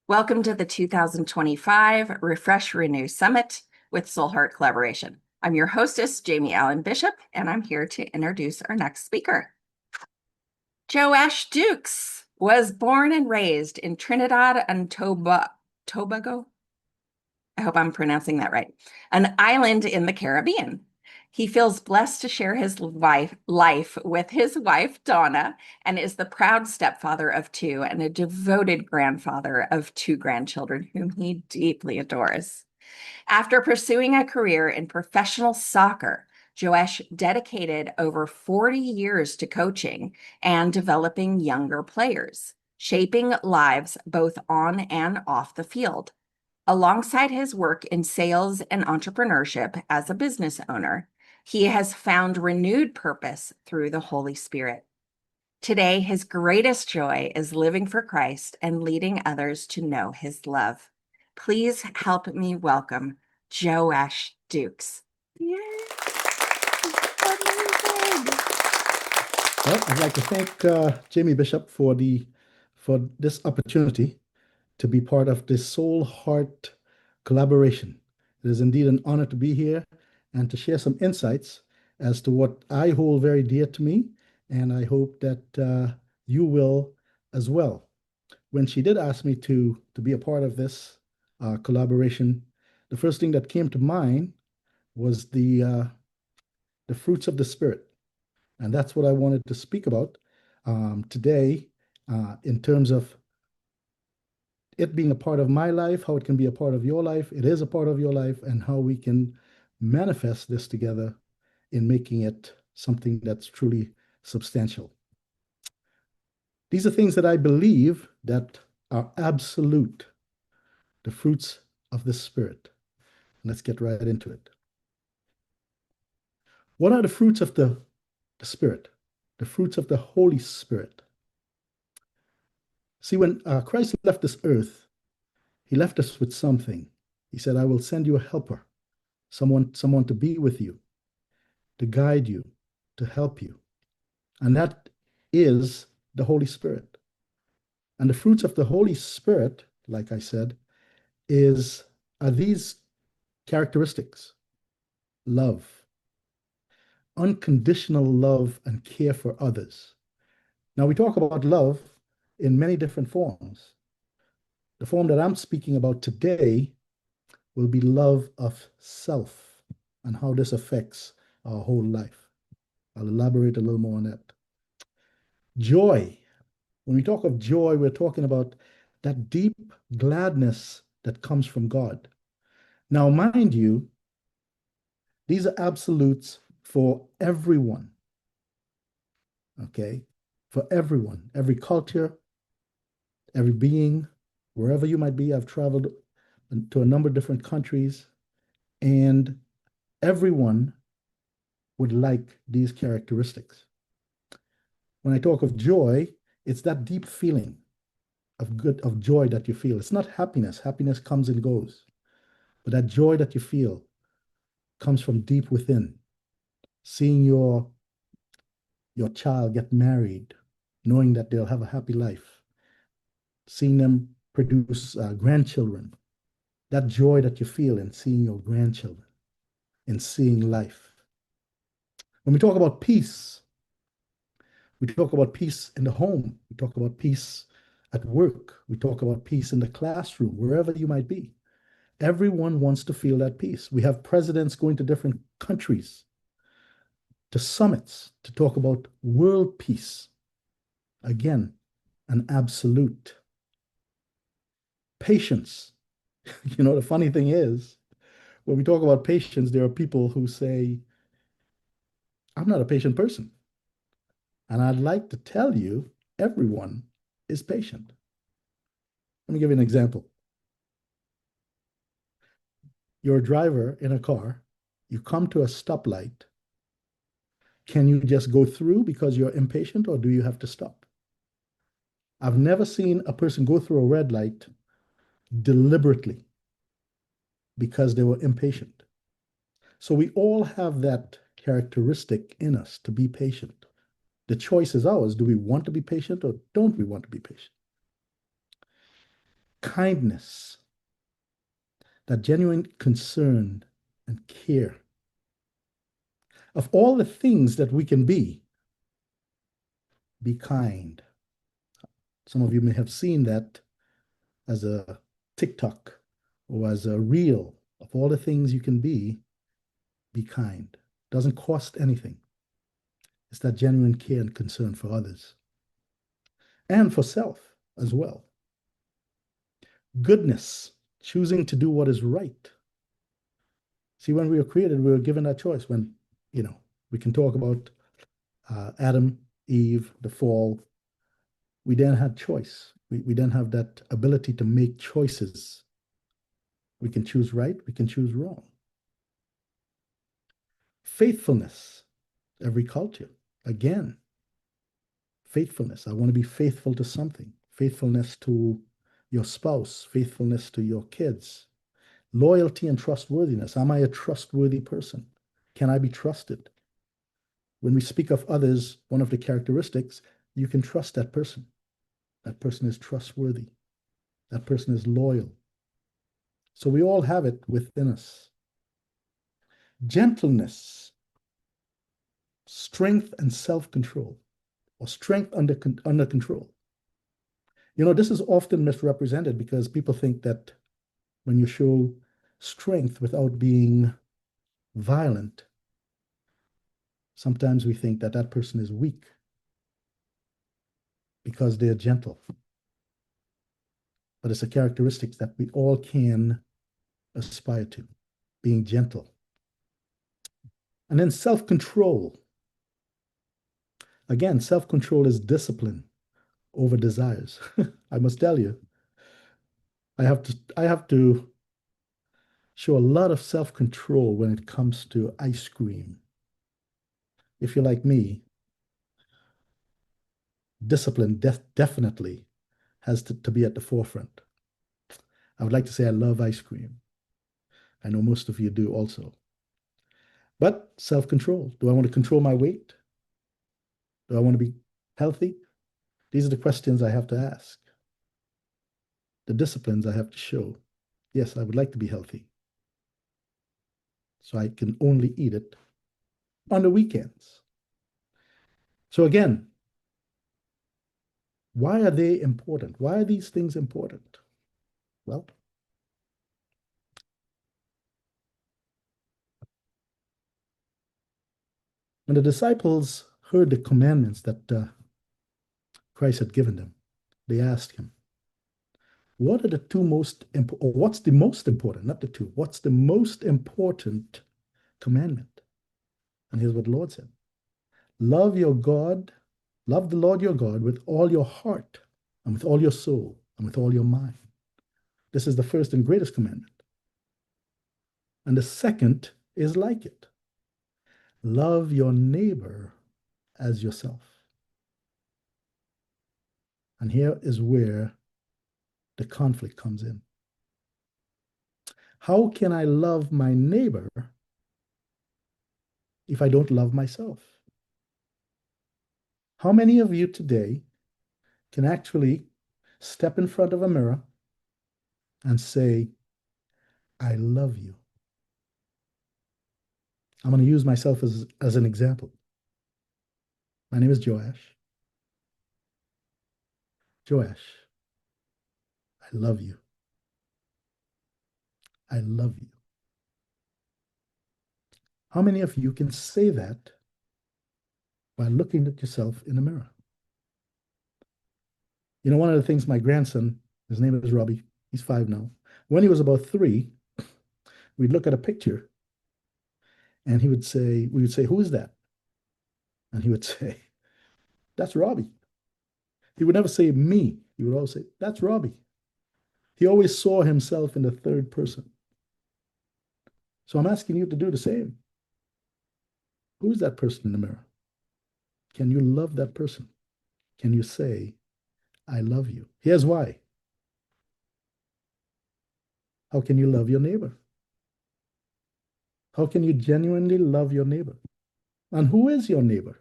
Welcome to the 2025 Refresh Renew Summit with Soul Heart Collaboration. I'm your hostess, Jamie Allen Bishop, and I'm here to introduce our next speaker. Joash Dukes was born and raised in Trinidad and Tobago. I hope I'm pronouncing that right, an island in the Caribbean. He feels blessed to share his life with his wife, Donna, and is the proud stepfather of two and a devoted grandfather of two grandchildren whom he deeply adores. After pursuing a career in professional soccer, Joash dedicated over 40 years to coaching and developing younger players, shaping lives both on and off the field. Alongside his work in sales and entrepreneurship as a business owner, he has found renewed purpose through the Holy Spirit. Today, his greatest joy is living for Christ and leading others to know his love. Please help me welcome Joash Dukes. Yay! Amazing. Well, I'd like to thank Jamie Bishop for this opportunity to be part of this Soul Heart collaboration. It is indeed an honor to be here and to share some insights as to what I hold very dear to me, and I hope that you will as well. When she did ask me to be a part of this collaboration, the first thing that came to mind was the fruits of the Spirit. And that's what I wanted to speak about today in terms of it being a part of my life, how it can be a part of your life, it is a part of your life, and how we can manifest this together in making it something that's truly substantial. These are things that I believe that are absolute, the fruits of the Spirit. Let's get right into it. What are the fruits of the Spirit? The fruits of the Holy Spirit. See, when Christ left this earth, he left us with something. He said, I will send you a helper, someone to be with you, to guide you, to help you. And that is the Holy Spirit. And the fruits of the Holy Spirit, like I said, are these characteristics: love, unconditional love and care for others. Now, we talk about love in many different forms. The form that I'm speaking about today will be love of self and how this affects our whole life. I'll elaborate a little more on that. Joy. When we talk of joy, we're talking about that deep gladness that comes from God. Now, mind you, these are absolutes for everyone. Okay? For everyone, every culture, every being, wherever you might be. I've traveled to a number of different countries, and everyone would like these characteristics. When I talk of joy, it's that deep feeling of joy that you feel. It's not happiness. Happiness comes and goes. But that joy that you feel comes from deep within. Seeing your child get married, knowing that they'll have a happy life, seeing them produce grandchildren, that joy that you feel in seeing your grandchildren, in seeing life. When we talk about peace, we talk about peace in the home, we talk about peace at work, we talk about peace in the classroom, wherever you might be. Everyone wants to feel that peace. We have presidents going to different countries, to summits, to talk about world peace. Again, an absolute. Patience. The funny thing is, when we talk about patience, there are people who say, I'm not a patient person. And I'd like to tell you, everyone is patient. Let me give you an example. You're a driver in a car, you come to a stoplight. Can you just go through because you're impatient, or do you have to stop? I've never seen a person go through a red light deliberately because they were impatient. So we all have that characteristic in us to be patient. The choice is ours. Do we want to be patient or don't we want to be patient? kindness, that genuine concern and care. Of all the things that we can be kind. Some of you may have seen that as a TikTok or as a reel. Of all the things you can be kind. Doesn't cost anything. It's that genuine care and concern for others and for self as well. Goodness, choosing to do what is right. See, when we were created, we were given that choice. When, we can talk about Adam, Eve, the fall. We then had choice. We then have that ability to make choices. We can choose right, we can choose wrong. Faithfulness, every culture. Again, faithfulness. I want to be faithful to something. Faithfulness to your spouse, faithfulness to your kids. Loyalty and trustworthiness. Am I a trustworthy person? Can I be trusted? When we speak of others, one of the characteristics, you can trust that person. That person is trustworthy. That person is loyal. So we all have it within us. Gentleness, strength and self-control, or strength under control. This is often misrepresented because people think that when you show strength without being violent, sometimes we think that that person is weak because they're gentle. But it's a characteristic that we all can aspire to, being gentle. And then self-control. Again, self-control is discipline over desires. I must tell you, I have to show a lot of self-control when it comes to ice cream. If you're like me, discipline definitely has to be at the forefront. I would like to say I love ice cream. I know most of you do also. But self-control. Do I want to control my weight? Do I want to be healthy? These are the questions I have to ask. The disciplines I have to show. Yes, I would like to be healthy. So I can only eat it on the weekends. So again, why are they important? Why are these things important? Well, when the disciples heard the commandments that Christ had given them, they asked him, what are the two most important, or what's the most important, not the two, what's the most important commandment? And here's what the Lord said. Love your God, love the Lord your God with all your heart and with all your soul and with all your mind. This is the first and greatest commandment. And the second is like it. Love your neighbor as yourself. And here is where the conflict comes in. How can I love my neighbor if I don't love myself? How many of you today can actually step in front of a mirror and say, I love you? I'm going to use myself as an example. My name is Joash. Joash, I love you. I love you. How many of you can say that by looking at yourself in the mirror? One of the things my grandson, his name is Robbie, he's 5 now. When he was about 3, we'd look at a picture and we would say, who is that? And he would say, that's Robbie. He would never say me. He would always say, that's Robbie. He always saw himself in the third person. So I'm asking you to do the same. Who is that person in the mirror? Can you love that person? Can you say, I love you? Here's why. How can you love your neighbor? How can you genuinely love your neighbor? And who is your neighbor?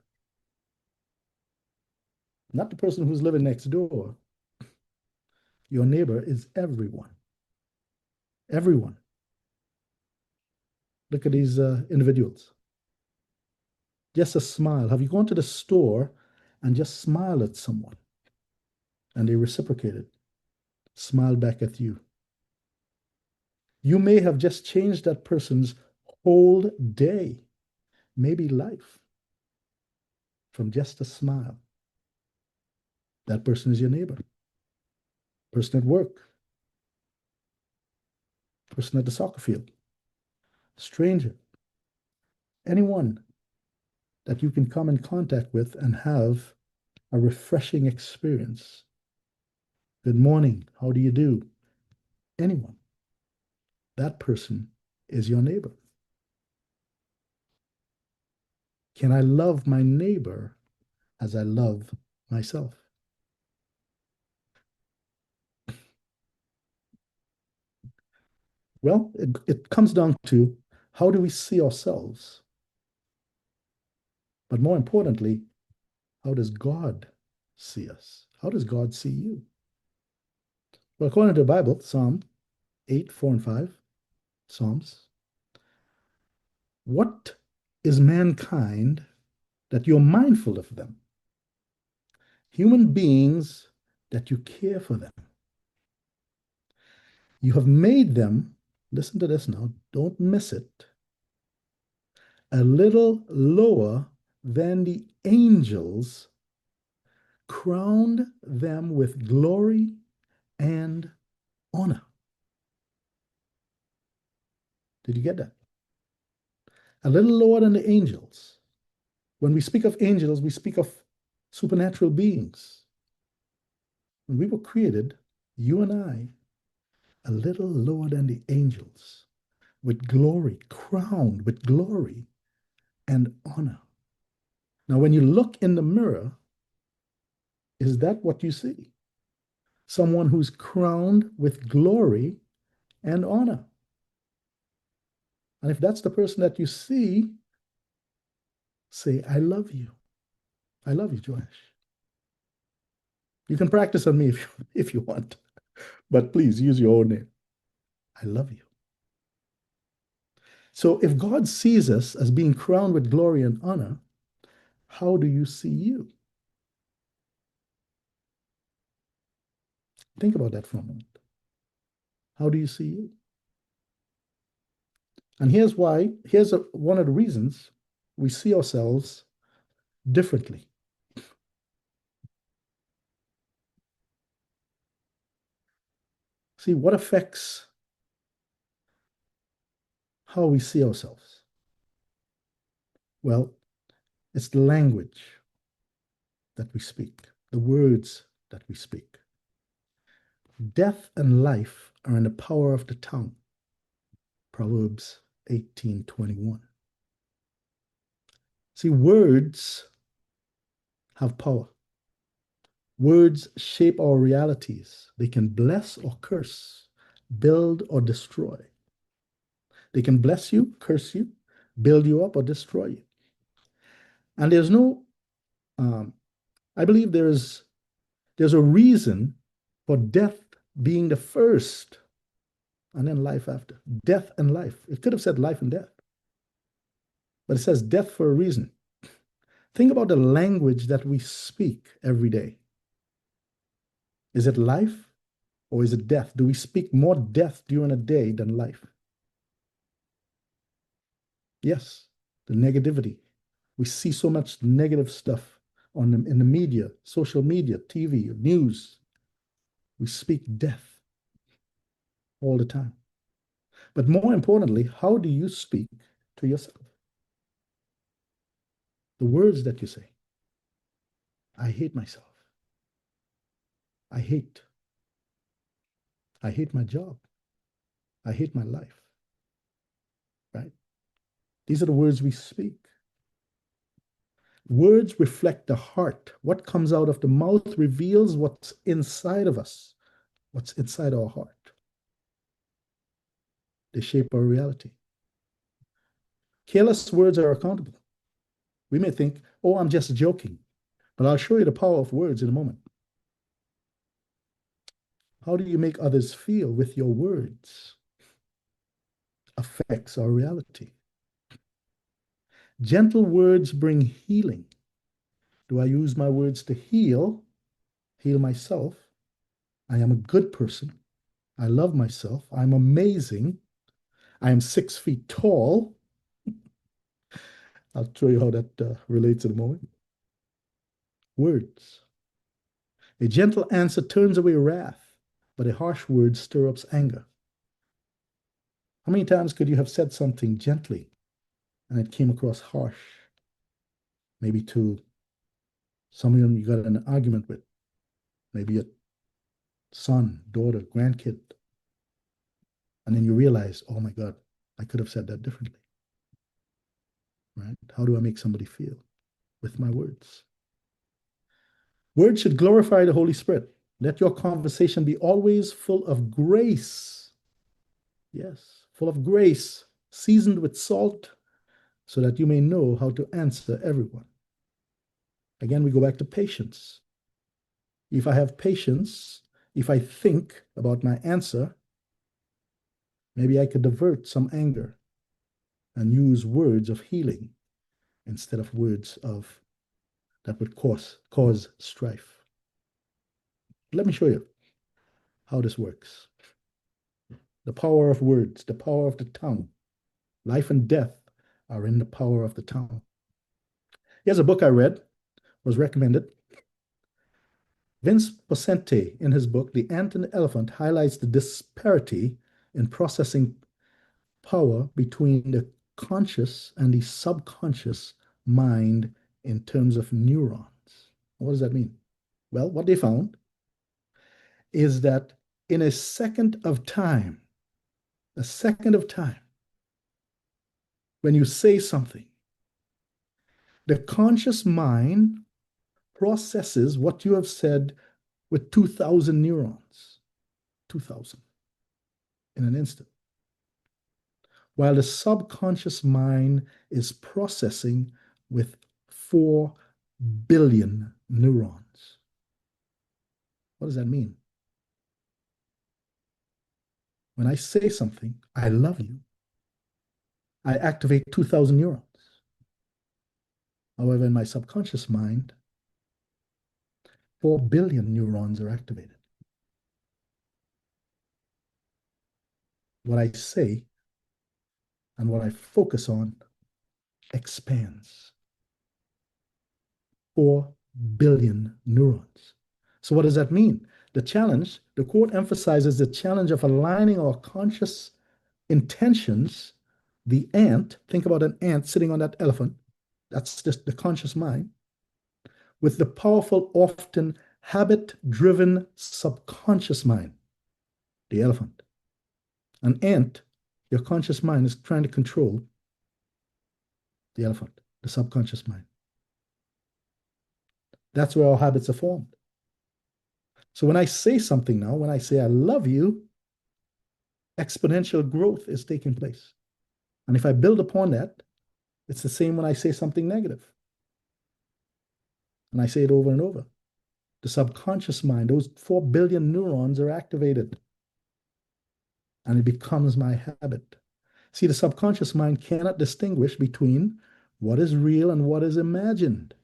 Not the person who's living next door. Your neighbor is everyone. Everyone. Look at these individuals. Just a smile. Have you gone to the store and just smiled at someone and they reciprocated, smiled back at you? You may have just changed that person's whole day, maybe life, from just a smile. That person is your neighbor. Person at work, person at the soccer field, stranger, anyone that you can come in contact with and have a refreshing experience. Good morning. How do you do? Anyone. That person is your neighbor. Can I love my neighbor as I love myself? Well, it comes down to how do we see ourselves? But more importantly, how does God see us? How does God see you? Well, according to the Bible, Psalm 8, 4, and 5, Psalms, what is mankind that you're mindful of them? Human beings that you care for them. You have made them, listen to this now, don't miss it, a little lower than the angels, crowned them with glory and honor. Did you get that? A little lower than the angels. When we speak of angels, we speak of supernatural beings. When we were created, you and I, a little lower than the angels, with glory, crowned with glory and honor. Now, when you look in the mirror, is that what you see? Someone who's crowned with glory and honor. And if that's the person that you see, say, I love you. I love you, Joash. You can practice on me if you want, but please use your own name. I love you. So if God sees us as being crowned with glory and honor, how do you see you? Think about that for a moment. How do you see you? And here's one of the reasons we see ourselves differently. See, what affects how we see ourselves? Well, it's the language that we speak, the words that we speak. Death and life are in the power of the tongue. Proverbs 18:21. See, words have power. Words shape our realities. They can bless or curse, build or destroy. They can bless you, curse you, build you up, or destroy you. And there's no, I believe there's a reason for death being the first and then life after. Death and life. It could have said life and death, but it says death for a reason. Think about the language that we speak every day. Is it life or is it death? Do we speak more death during a day than life? Yes, the negativity. We see so much negative stuff in the media, social media, TV, news. We speak death all the time. But more importantly, how do you speak to yourself? The words that you say. I hate myself. I hate my job. I hate my life. Right? These are the words we speak. Words reflect the heart. What comes out of the mouth reveals what's inside of us, what's inside our heart. They shape our reality. Careless words are accountable. We may think, oh, I'm just joking, but I'll show you the power of words in a moment. How do you make others feel with your words? Affects our reality. Gentle words bring healing. Do I use my words to heal myself? I am a good person. I love myself. I'm amazing. I am 6 feet tall. I'll show you how that relates in a moment. Words. A gentle answer turns away wrath, but a harsh word stirs up anger. How many times could you have said something gently and it came across harsh? Maybe to someone you got in an argument with, maybe a son, daughter, grandkid. And then you realize, oh my God, I could have said that differently. Right? How do I make somebody feel? With my words. Words should glorify the Holy Spirit. Let your conversation be always full of grace. Yes, full of grace, seasoned with salt, so that you may know how to answer everyone. Again, we go back to patience. If I have patience, if I think about my answer, maybe I could divert some anger and use words of healing instead of words of that would cause strife. Let me show you how this works. The power of words, the power of the tongue. Life and death are in the power of the tongue. Here's a book I read, was recommended. Vince Poscente, in his book, The Ant and the Elephant, highlights the disparity in processing power between the conscious and the subconscious mind in terms of neurons. What does that mean? Well, what they found is that in a second of time, when you say something, the conscious mind processes what you have said with 2,000 neurons, 2,000 in an instant, while the subconscious mind is processing with 4 billion neurons. What does that mean? When I say something, I love you, I activate 2,000 neurons. However, in my subconscious mind, 4 billion neurons are activated. What I say and what I focus on expands. 4 billion neurons. So what does that mean? The quote emphasizes the challenge of aligning our conscious intentions. The ant, think about an ant sitting on that elephant, that's just the conscious mind, with the powerful, often habit-driven subconscious mind, the elephant. An ant, your conscious mind is trying to control the elephant, the subconscious mind. That's where our habits are formed. So when I say something now, when I say I love you, exponential growth is taking place. And if I build upon that, it's the same when I say something negative. And I say it over and over. The subconscious mind, those 4 billion neurons are activated. And it becomes my habit. See, the subconscious mind cannot distinguish between what is real and what is imagined.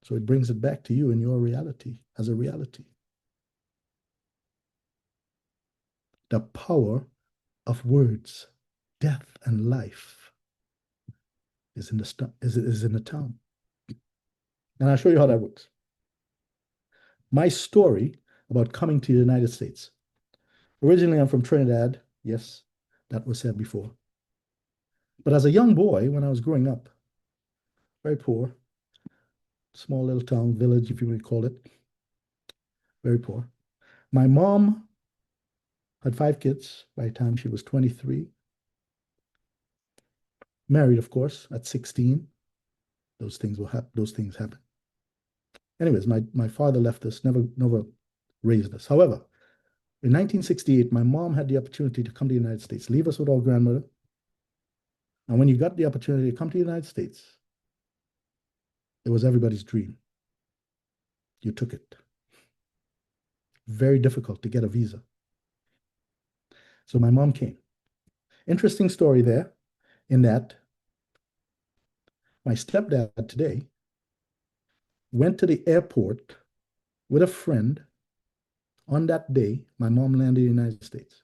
So it brings it back to you in your reality as a reality. The power of words, death and life is in the tongue. And I'll show you how that works. My story about coming to the United States. Originally, I'm from Trinidad. Yes, that was said before. But as a young boy, when I was growing up, very poor, small little town, village, if you may call it, very poor. My mom had 5 kids by the time she was 23. Married, of course, at 16. Those things happen. Anyways, my father left us, never raised us. However, in 1968, my mom had the opportunity to come to the United States, leave us with our grandmother. And when you got the opportunity to come to the United States, it was everybody's dream. You took it. very difficult to get a visa. So my mom came. Interesting story there in that my stepdad today went to the airport with a friend on that day. My mom landed in the United States.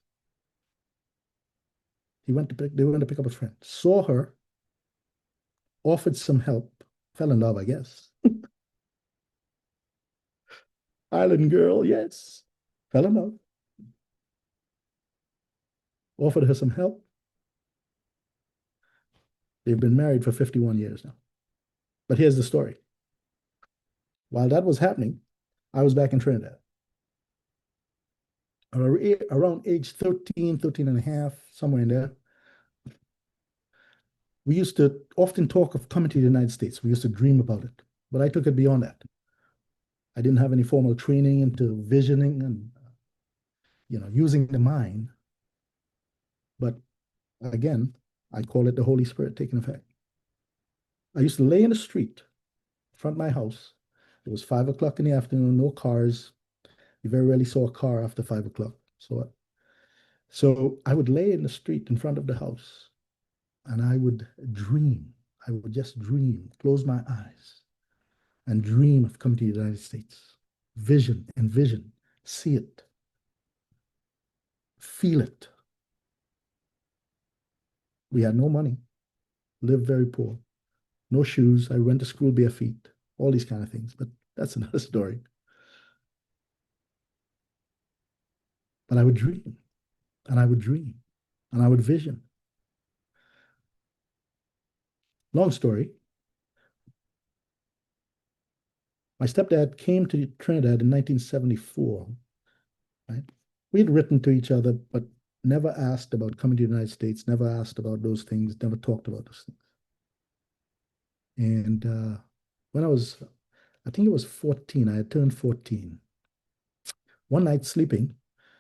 They went to pick up a friend, saw her, offered some help, fell in love, I guess. Island girl, yes. Fell in love, offered her some help. They've been married for 51 years now. But here's the story. While that was happening, I was back in Trinidad. Around age 13, 13 and a half, somewhere in there, we used to often talk of coming to the United States. We used to dream about it, but I took it beyond that. I didn't have any formal training into visioning and using the mind. But again, I call it the Holy Spirit taking effect. I used to lay in the street in front of my house. It was 5 o'clock in the afternoon, no cars. You very rarely saw a car after 5 o'clock. So I would lay in the street in front of the house and I would dream. I would just dream, close my eyes and dream of coming to the United States. Envision, see it, feel it. We had no money, lived very poor, no shoes. I went to school bare feet, all these kind of things, but that's another story. But I would dream and I would dream and I would vision. Long story. My stepdad came to Trinidad in 1974, right? We'd written to each other, but never asked about coming to the United States, never asked about those things, never talked about those things. And when I think it was 14, I had turned 14. One night sleeping,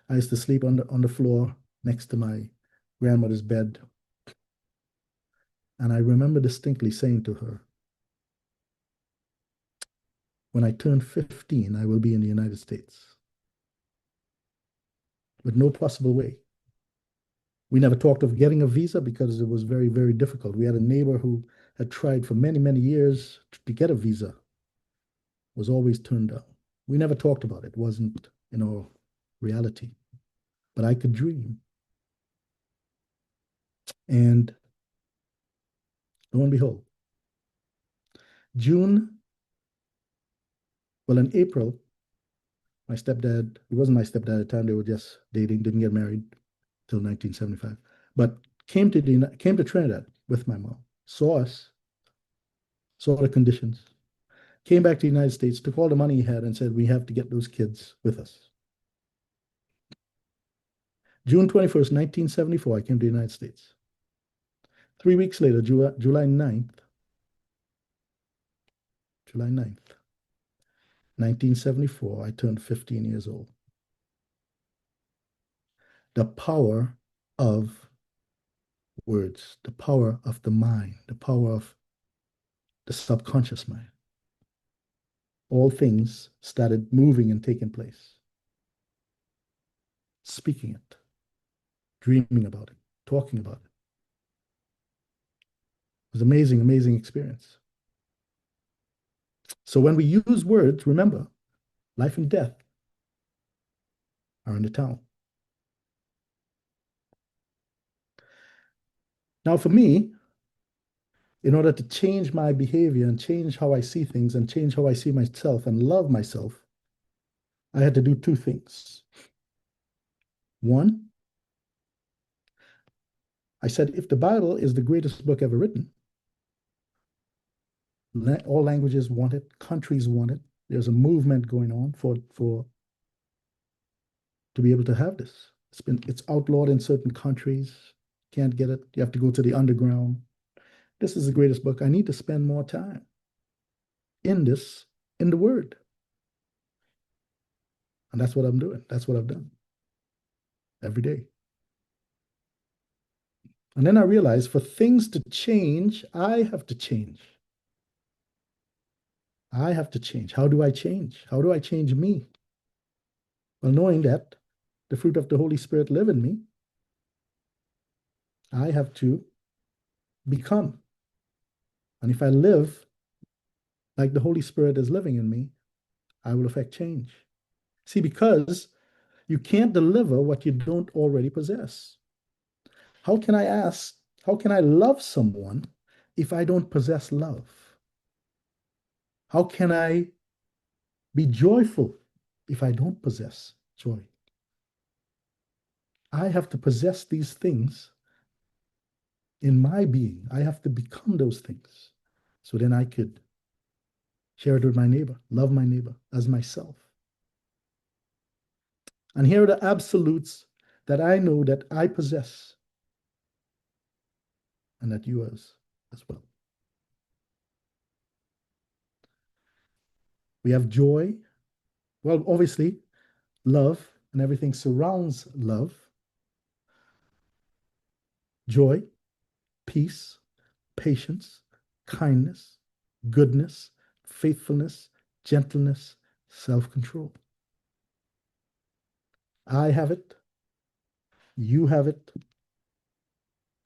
I used to sleep on the floor next to my grandmother's bed. And I remember distinctly saying to her, when I turn 15, I will be in the United States. With no possible way. We never talked of getting a visa because it was very, very difficult. We had a neighbor who had tried for many, many years to get a visa, was always turned down. We never talked about it. It wasn't, reality. But I could dream. And lo and behold, in April, my stepdad, he wasn't my stepdad at the time, they were just dating, didn't get married till 1975, but came to Trinidad with my mom, saw us, saw the conditions, came back to the United States, took all the money he had and said, we have to get those kids with us. June 21st, 1974, I came to the United States. 3 weeks later, July 9th, 1974, I turned 15 years old. The power of words, the power of the mind, the power of the subconscious mind. All things started moving and taking place. Speaking it, dreaming about it, talking about it. It was amazing, amazing experience. So when we use words, remember, life and death are in the tongue. Now, for me, in order to change my behavior and change how I see things and change how I see myself and love myself, I had to do two things. One, I said, if the Bible is the greatest book ever written, all languages want it, countries want it. There's a movement going on for to be able to have this. It's outlawed in certain countries. Can't get it. You have to go to the underground. This is the greatest book. I need to spend more time in the Word. And that's what I'm doing. That's what I've done every day. And then I realized for things to change, I have to change. I have to change. How do I change? How do I change me? Well, knowing that the fruit of the Holy Spirit live in me, I have to become. And if I live like the Holy Spirit is living in me, I will affect change. See, because you can't deliver what you don't already possess. How can I ask, how can I love someone if I don't possess love? How can I be joyful if I don't possess joy? I have to possess these things in my being. I have to become those things. So then I could share it with my neighbor, love my neighbor as myself. And here are the absolutes that I know that I possess and that yours as well. We have joy. Well, obviously, love and everything surrounds love. Joy, peace, patience, kindness, goodness, faithfulness, gentleness, self-control. I have it. You have it.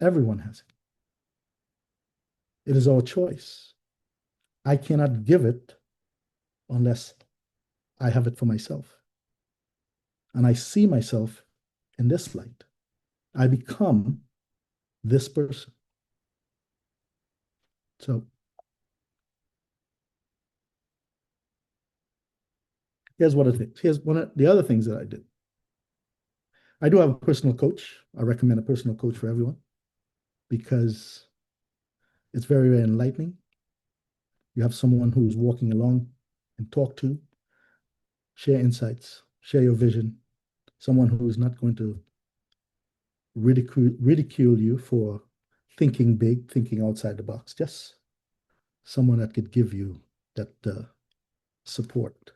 Everyone has it. It is our choice. I cannot give it unless I have it for myself. And I see myself in this light. I become this person. So here's what it is. Here's one of the other things that I did. I do have a personal coach. I recommend a personal coach for everyone because it's very, very enlightening. You have someone who's walking along and talk to, share insights, share your vision, someone who's not going to ridicule you for thinking big, thinking outside the box, just someone that could give you that support.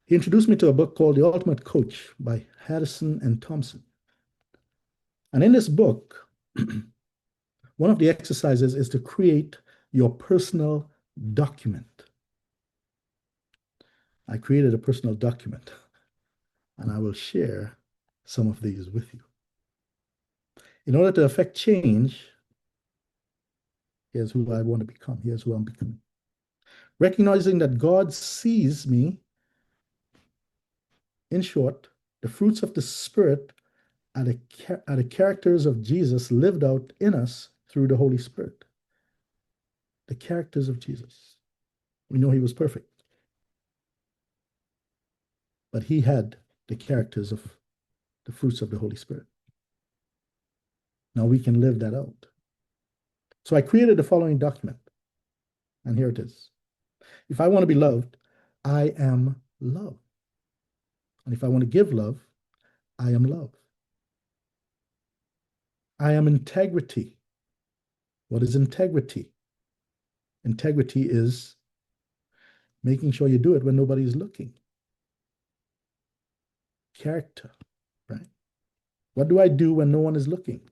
He introduced me to a book called The Ultimate Coach by Haddison and Thompson. And in this book, one of the exercises is to create your personal document. I created a personal document, and I will share some of these with you. In order to affect change, here's who I want to become. Here's who I'm becoming. Recognizing that God sees me, in short, the fruits of the Spirit are the characters of Jesus lived out in us through the Holy Spirit. The characters of Jesus. We know he was perfect, but he had the characters of the fruits of the Holy Spirit. Now we can live that out. So I created the following document, and here it is. If I want to be loved, I am love. And if I want to give love, I am love. I am integrity. What is integrity? Integrity is making sure you do it when nobody's looking. Character, right? What do I do when no one is looking?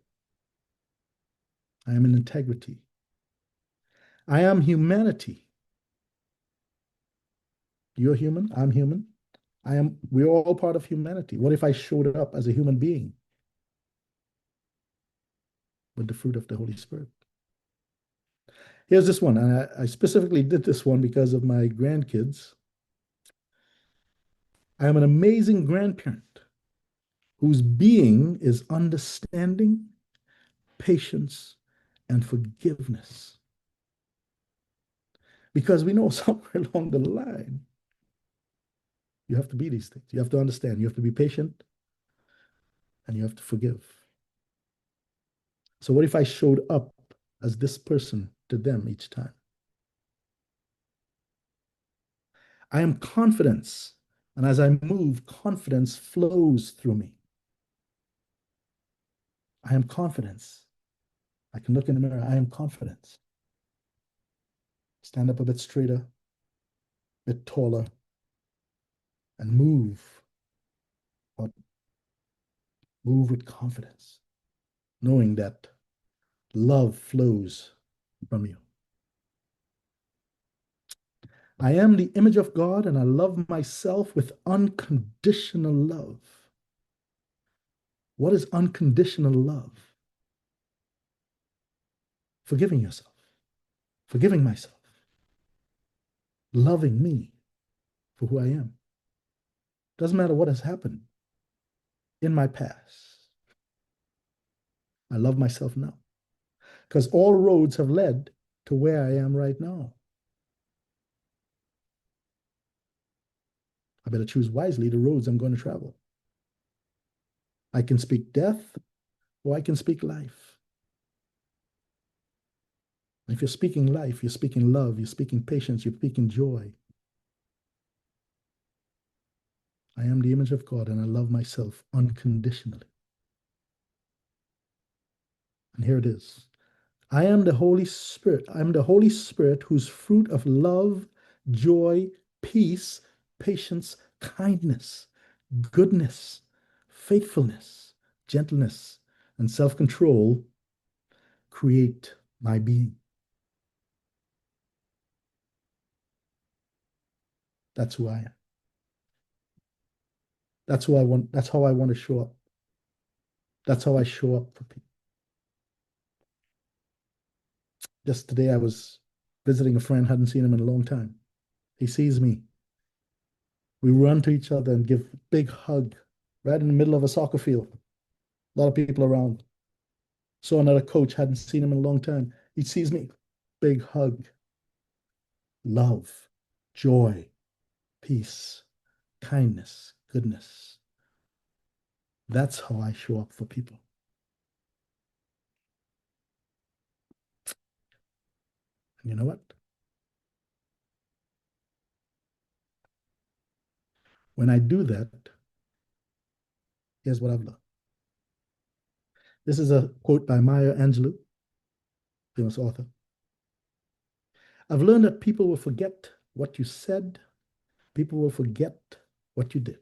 I am in integrity. I am humanity. You're human, I'm human. We're all part of humanity. What if I showed up as a human being with the fruit of the Holy Spirit? Here's this one, and I specifically did this one because of my grandkids. I am an amazing grandparent whose being is understanding, patience, and forgiveness. Because we know somewhere along the line, you have to be these things. You have to understand. You have to be patient, and you have to forgive. So what if I showed up as this person to them each time? I am confidence, and as I move, confidence flows through me. I am confidence. I can look in the mirror. I am confidence. Stand up a bit straighter, a bit taller, and move. But move with confidence, knowing that love flows from you. I am the image of God and I love myself with unconditional love. What is unconditional love? Forgiving yourself, forgiving myself, loving me for who I am. Doesn't matter what has happened in my past. I love myself now because all roads have led to where I am right now. I better choose wisely the roads I'm going to travel. I can speak death or I can speak life. If you're speaking life, you're speaking love, you're speaking patience, you're speaking joy. I am the image of God and I love myself unconditionally. And here it is. I am the Holy Spirit. I'm the Holy Spirit whose fruit of love, joy, peace, patience, kindness, goodness, faithfulness, gentleness, and self control create my being. That's who I am. That's who I want. That's how I want to show up. That's how I show up for people. Just today, I was visiting a friend, hadn't seen him in a long time. He sees me. We run to each other and give a big hug right in the middle of a soccer field. A lot of people around. Saw another coach, hadn't seen him in a long time. He sees me. Big hug. Love, joy, peace, kindness, goodness. That's how I show up for people. And you know what? When I do that, here's what I've learned. This is a quote by Maya Angelou, famous author. I've learned that people will forget what you said, people will forget what you did,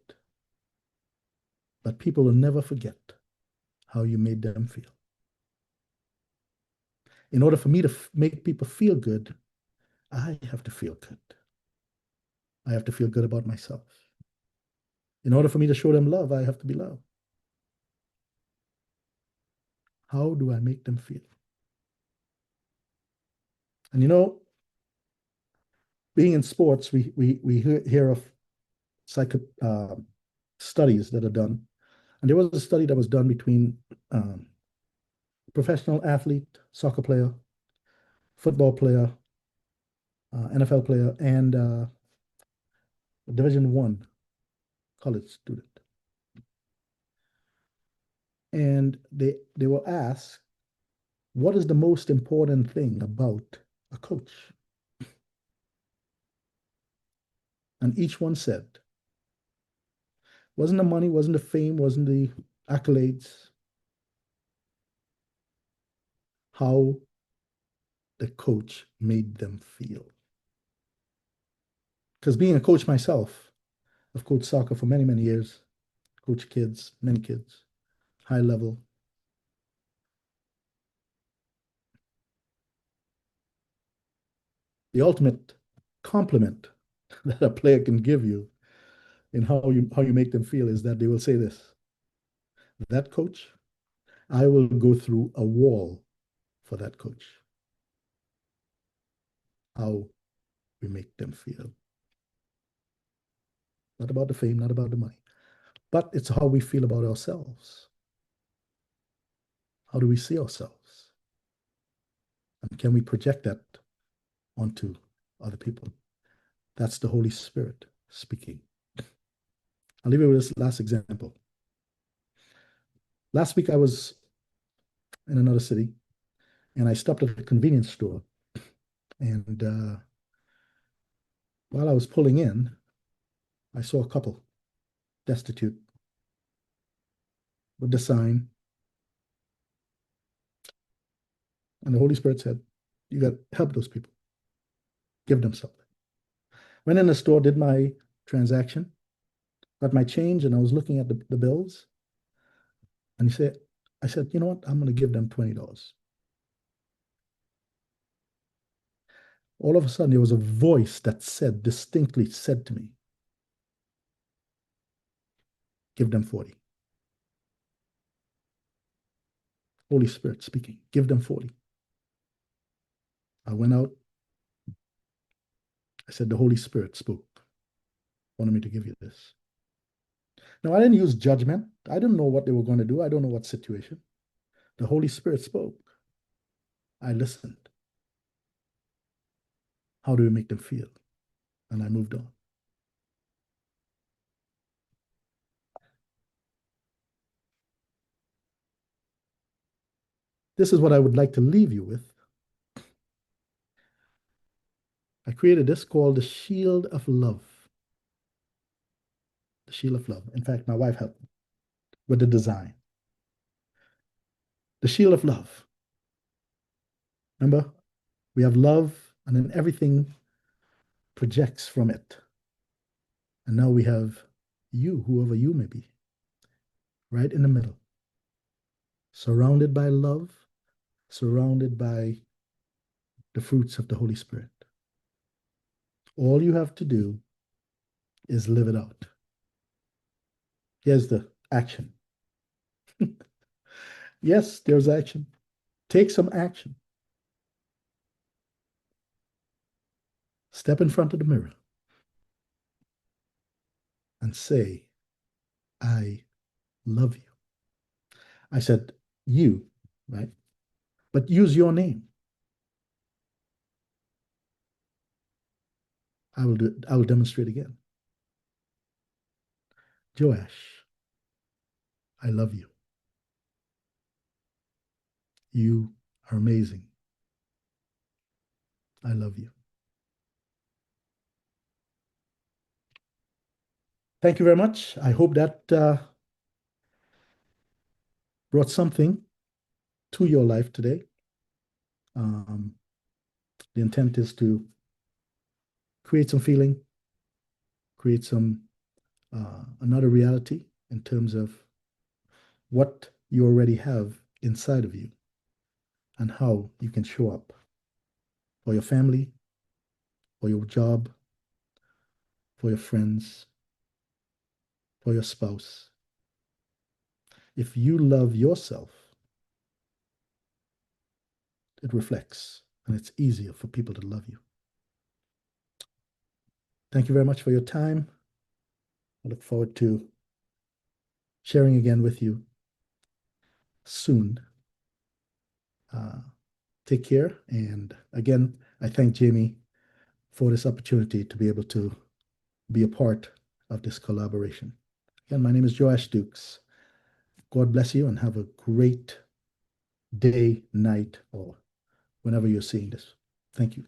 but people will never forget how you made them feel. In order for me to make people feel good, I have to feel good. I have to feel good about myself. In order for me to show them love, I have to be loved. How do I make them feel? And you know, being in sports, we hear of studies that are done. And there was a study that was done between professional athlete, soccer player, football player, NFL player, and Division One college student. And they were asked, what is the most important thing about a coach? And each one said, wasn't the money, wasn't the fame, wasn't the accolades, how the coach made them feel. Because being a coach myself, I've coached soccer for many, many years, coached kids, many kids, high level. The ultimate compliment that a player can give you in how you make them feel is that they will say this, that coach, I will go through a wall for that coach. How we make them feel. Not about the fame, not about the money, but it's how we feel about ourselves. How do we see ourselves? And can we project that onto other people? That's the Holy Spirit speaking. I'll leave you with this last example. Last week I was in another city and I stopped at a convenience store. And while I was pulling in, I saw a couple destitute with the sign. And the Holy Spirit said, you got to help those people. Give them something. Went in the store, did my transaction, got my change, and I was looking at the bills. And I said, you know what? I'm going to give them $20. all of a sudden there was a voice that said, distinctly said to me, give them 40. Holy Spirit speaking, give them 40. I went out. I said, the Holy Spirit spoke, wanted me to give you this. Now, I didn't use judgment. I didn't know what they were going to do. I don't know what situation. The Holy Spirit spoke. I listened. How do we make them feel? And I moved on. This is what I would like to leave you with. I created this called the Shield of Love. The Shield of Love. In fact, my wife helped me with the design. The Shield of Love. Remember, we have love, and then everything projects from it. And now we have you, whoever you may be, right in the middle, surrounded by love, surrounded by the fruits of the Holy Spirit. All you have to do is live it out. Here's the action. Yes, there's action. Take some action. Step in front of the mirror and say, I love you. I said, you, right? But use your name. I will demonstrate again. Joash, I love you. You are amazing. I love you. Thank you very much. I hope that brought something to your life today. The intent is to create some feeling, create some another reality in terms of what you already have inside of you and how you can show up for your family, for your job, for your friends, for your spouse. If you love yourself, it reflects and it's easier for people to love you. Thank you very much for your time. I look forward to sharing again with you soon. Take care. And again, I thank Jamie for this opportunity to be able to be a part of this collaboration. Again, my name is Joash Dukes. God bless you and have a great day, night, or whenever you're seeing this. Thank you.